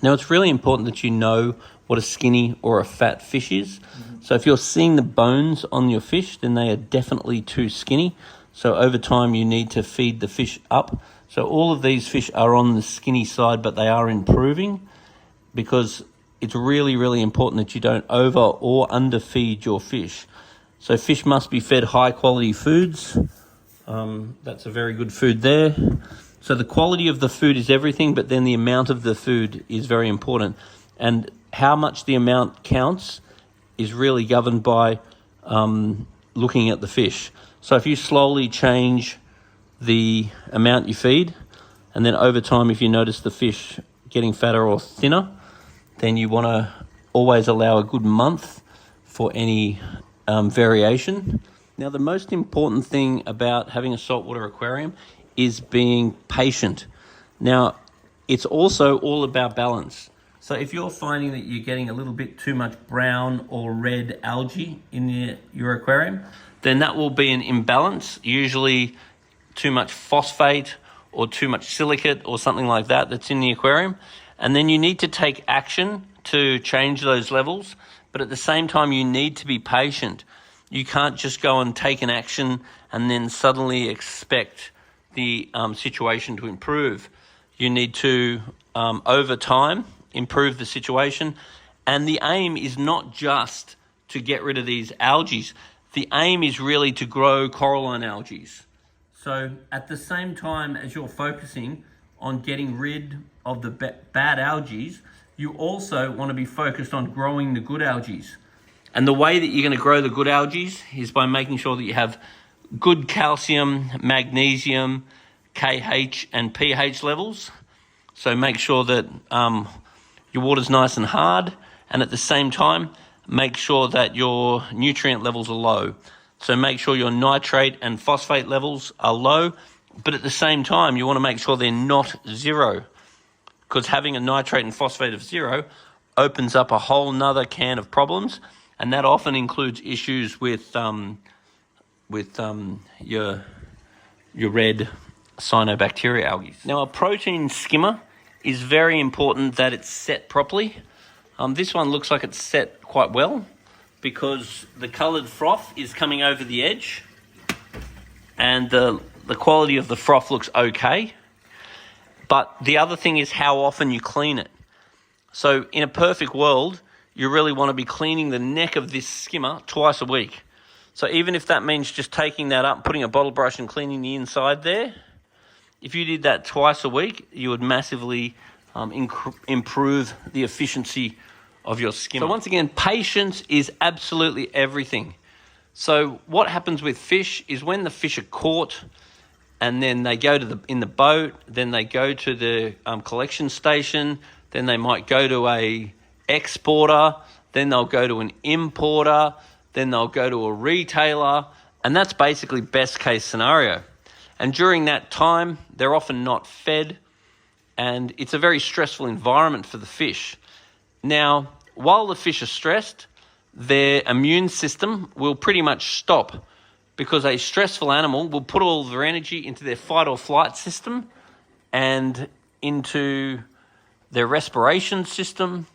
Now, it's really important that you know what a skinny or a fat fish is. So if you're seeing the bones on your fish, then they are definitely too skinny. So over time, you need to feed the fish up. So all of these fish are on the skinny side, but they are improving, because it's really, really important that you don't over or underfeed your fish. So fish must be fed high quality foods. That's a very good food there. So the quality of the food is everything, but then the amount of the food is very important. And how much the amount counts is really governed by looking at the fish. So if you slowly change the amount you feed, and then over time, if you notice the fish getting fatter or thinner, then you want to always allow a good month for any variation. Now, the most important thing about having a saltwater aquarium is being patient. Now, it's also all about balance. So if you're finding that you're getting a little bit too much brown or red algae in your aquarium, then that will be an imbalance, usually too much phosphate or too much silicate or something like that that's in the aquarium. And then you need to take action to change those levels, but at the same time, you need to be patient. You can't just go and take an action and then suddenly expect the situation to improve. You need to, over time, improve the situation. And the aim is not just to get rid of these algae. The aim is really to grow coralline algae. So at the same time as you're focusing on getting rid of the bad algae, you also want to be focused on growing the good algae. And the way that you're going to grow the good algae is by making sure that you have good calcium, magnesium, KH and pH levels. So make sure that your water's nice and hard, and at the same time, make sure that your nutrient levels are low. So make sure your nitrate and phosphate levels are low, but at the same time, you want to make sure they're not zero, because having a nitrate and phosphate of zero opens up a whole nother can of problems, and that often includes issues with your red cyanobacteria algae. Now, a protein skimmer is very important that it's set properly. This one looks like it's set quite well because the coloured froth is coming over the edge, and the quality of the froth looks okay. But the other thing is how often you clean it. So in a perfect world, you really want to be cleaning the neck of this skimmer twice a week. So even if that means just taking that up, putting a bottle brush and cleaning the inside there, if you did that twice a week, you would massively improve the efficiency of your skimmer. So once again, patience is absolutely everything. So what happens with fish is when the fish are caught and then they go to in the boat, then they go to the collection station, then they might go to a exporter, then they'll go to an importer, then they'll go to a retailer, and that's basically best case scenario. And during that time, they're often not fed, and it's a very stressful environment for the fish. Now, while the fish are stressed, their immune system will pretty much stop, because a stressful animal will put all their energy into their fight or flight system and into their respiration system,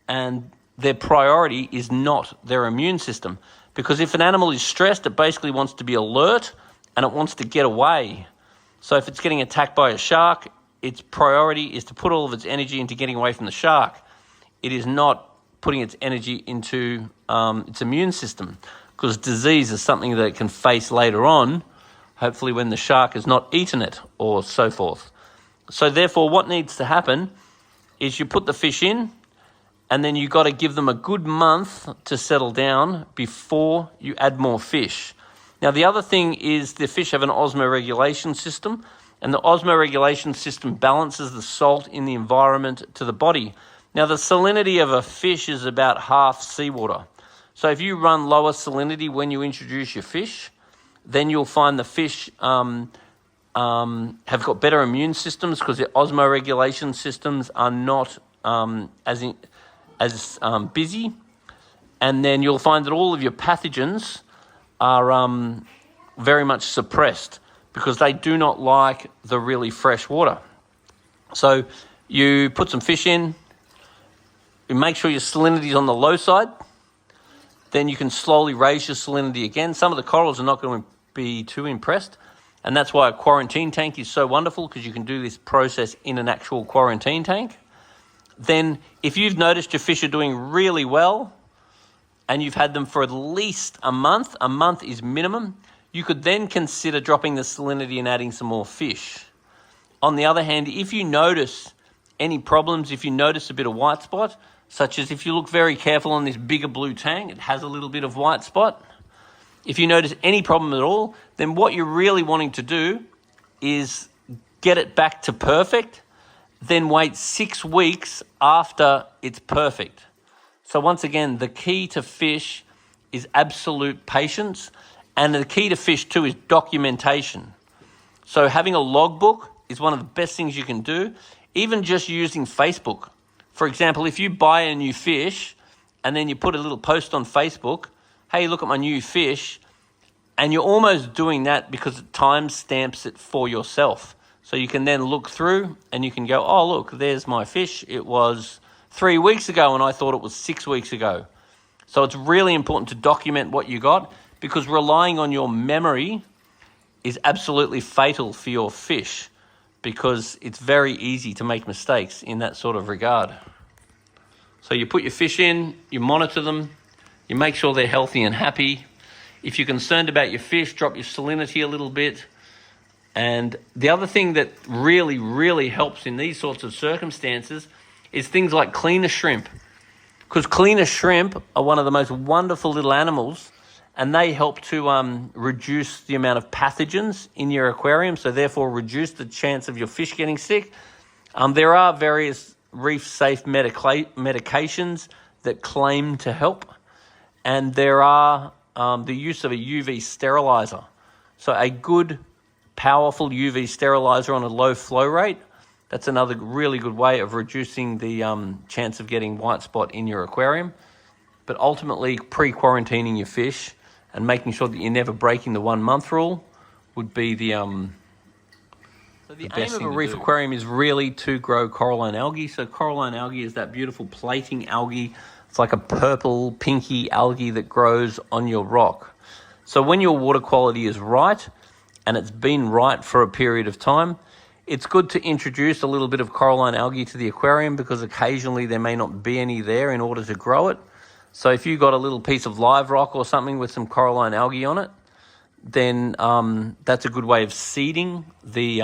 and their priority is not their immune system. Because if an animal is stressed, it basically wants to be alert and it wants to get away. So if it's getting attacked by a shark, its priority is to put all of its energy into getting away from the shark. It is not putting its energy into its immune system, because disease is something that it can face later on, hopefully when the shark has not eaten it or so forth. So therefore, what needs to happen is you put the fish in, and then you got to give them a good month to settle down before you add more fish. Now, the other thing is the fish have an osmoregulation system, and the osmoregulation system balances the salt in the environment to the body. Now, the salinity of a fish is about half seawater. So if you run lower salinity when you introduce your fish, then you'll find the fish have got better immune systems, because their osmoregulation systems are not as busy. And then you'll find that all of your pathogens are very much suppressed, because they do not like the really fresh water. So you put some fish in, You make sure your salinity is on the low side. Then you can slowly raise your salinity again. Some of the corals are not going to be too impressed. And that's why a quarantine tank is so wonderful, because you can do this process in an actual quarantine tank. Then if you've noticed your fish are doing really well and you've had them for at least a month is minimum, you could then consider dropping the salinity and adding some more fish. On the other hand, if you notice any problems, if you notice a bit of white spot, such as if you look very careful on this bigger blue tang, it has a little bit of white spot. If you notice any problem at all, then what you're really wanting to do is get it back to perfect, then wait 6 weeks after it's perfect. So once again, the key to fish is absolute patience, and the key to fish too is documentation. So having a logbook is one of the best things you can do, even just using Facebook. For example, if you buy a new fish and then you put a little post on Facebook, hey, look at my new fish, and you're almost doing that because it time stamps it for yourself. So you can then look through and you can go, oh, look, there's my fish. It was 3 weeks ago and I thought it was 6 weeks ago. So it's really important to document what you got, because relying on your memory is absolutely fatal for your fish, because it's very easy to make mistakes in that sort of regard. So you put your fish in, you monitor them, you make sure they're healthy and happy. If you're concerned about your fish, drop your salinity a little bit. And the other thing that really, really helps in these sorts of circumstances is things like cleaner shrimp. Because cleaner shrimp are one of the most wonderful little animals, and they help to reduce the amount of pathogens in your aquarium, so therefore reduce the chance of your fish getting sick. There are various reef-safe medications that claim to help, and there are the use of a UV sterilizer. So a good, powerful UV sterilizer on a low flow rate, that's another really good way of reducing the chance of getting white spot in your aquarium. But ultimately, pre-quarantining your fish and making sure that you're never breaking the 1 month rule would be the So the aim of a reef aquarium is really to grow coralline algae. So coralline algae is that beautiful plating algae. It's like a purple, pinky algae that grows on your rock. So when your water quality is right, and it's been right for a period of time, it's good to introduce a little bit of coralline algae to the aquarium, because occasionally there may not be any there in order to grow it. So if you've got a little piece of live rock or something with some coralline algae on it, then that's a good way of seeding the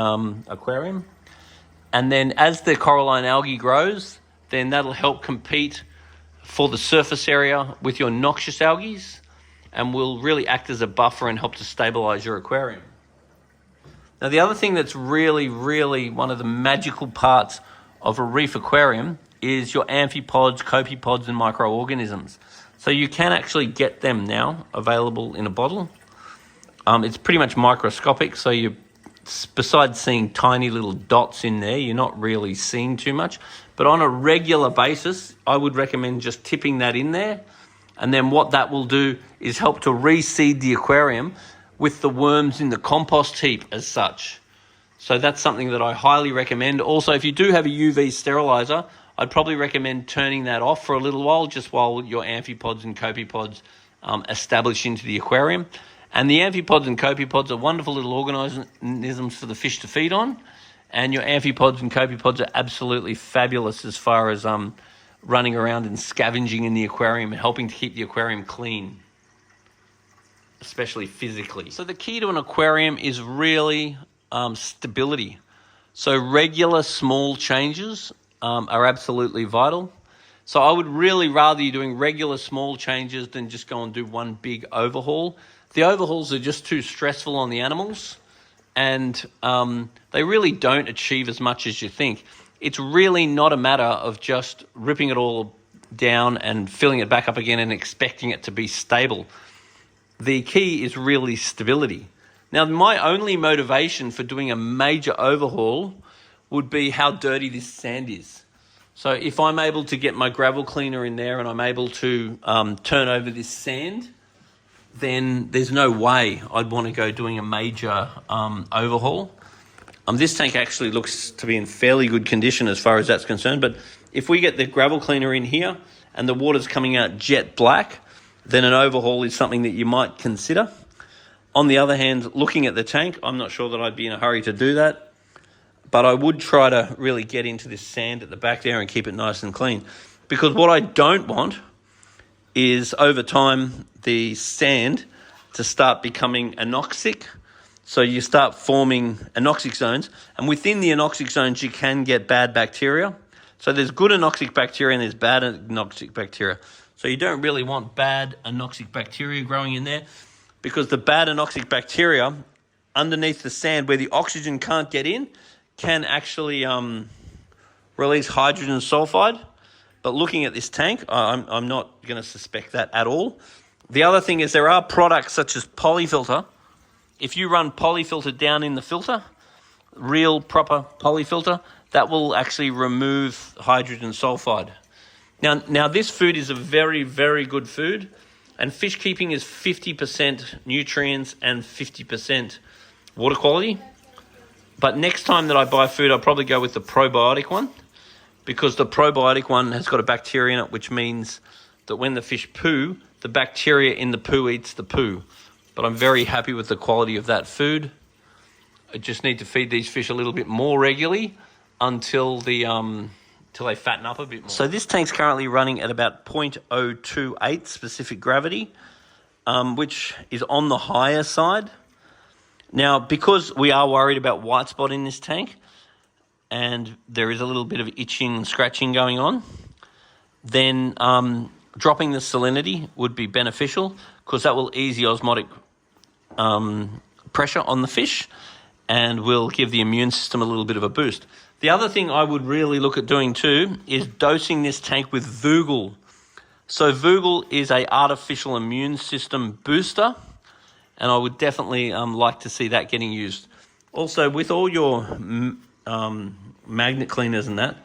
aquarium. And then as the coralline algae grows, then that'll help compete for the surface area with your noxious algae, and will really act as a buffer and help to stabilize your aquarium. Now, the other thing that's really, really one of the magical parts of a reef aquarium is your amphipods, copepods, and microorganisms. So you can actually get them now available in a bottle. It's pretty much microscopic, so you, besides seeing tiny little dots in there, you're not really seeing too much. But on a regular basis, I would recommend just tipping that in there. And then what that will do is help to reseed the aquarium with the worms in the compost heap as such. So that's something that I highly recommend. Also, if you do have a UV sterilizer, I'd probably recommend turning that off for a little while, just while your amphipods and copepods establish into the aquarium. And the amphipods and copepods are wonderful little organisms for the fish to feed on. And your amphipods and copepods are absolutely fabulous as far as running around and scavenging in the aquarium and helping to keep the aquarium clean, especially physically. So the key to an aquarium is really stability. So regular small changes are absolutely vital. So I would really rather you doing regular small changes than just go and do one big overhaul. The overhauls are just too stressful on the animals, and they really don't achieve as much as you think. It's really not a matter of just ripping it all down and filling it back up again and expecting it to be stable. The key is really stability. Now, my only motivation for doing a major overhaul would be how dirty this sand is. So if I'm able to get my gravel cleaner in there and I'm able to turn over this sand, then there's no way I'd want to go doing a major overhaul. This tank actually looks to be in fairly good condition as far as that's concerned, but if we get the gravel cleaner in here and the water's coming out jet black, then an overhaul is something that you might consider. On the other hand, looking at the tank, I'm not sure that I'd be in a hurry to do that, but I would try to really get into this sand at the back there and keep it nice and clean. Because what I don't want is over time the sand to start becoming anoxic. So you start forming anoxic zones, and within the anoxic zones you can get bad bacteria. So there's good anoxic bacteria and there's bad anoxic bacteria. So you don't really want bad anoxic bacteria growing in there, because the bad anoxic bacteria underneath the sand where the oxygen can't get in can actually release hydrogen sulfide. But looking at this tank, I'm not going to suspect that at all. The other thing is there are products such as polyfilter. If you run polyfilter down in the filter, real proper polyfilter, that will actually remove hydrogen sulfide. Now this food is a very, very good food, and fish keeping is 50% nutrients and 50% water quality. But next time that I buy food, I'll probably go with the probiotic one, because the probiotic one has got a bacteria in it, which means that when the fish poo, the bacteria in the poo eats the poo. But I'm very happy with the quality of that food. I just need to feed these fish a little bit more regularly until they fatten up a bit more. So this tank's currently running at about 0.028 specific gravity, which is on the higher side. Now, because we are worried about white spot in this tank, and there is a little bit of itching and scratching going on, then dropping the salinity would be beneficial, because that will ease the osmotic pressure on the fish and will give the immune system a little bit of a boost. The other thing I would really look at doing too is dosing this tank with Vogel. So Vogel is an artificial immune system booster, and I would definitely like to see that getting used. Also, with all your magnet cleaners and that,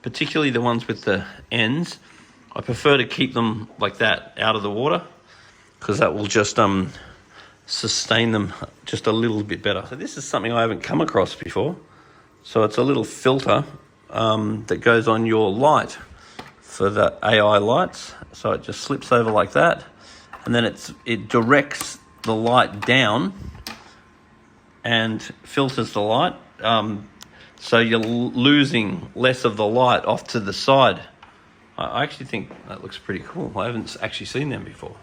particularly the ones with the ends, I prefer to keep them like that out of the water, because that will just sustain them just a little bit better. So this is something I haven't come across before. So it's a little filter that goes on your light for the AI lights. So it just slips over like that, and then it directs the light down and filters the light. So you're losing less of the light off to the side. I actually think that looks pretty cool. I haven't actually seen them before.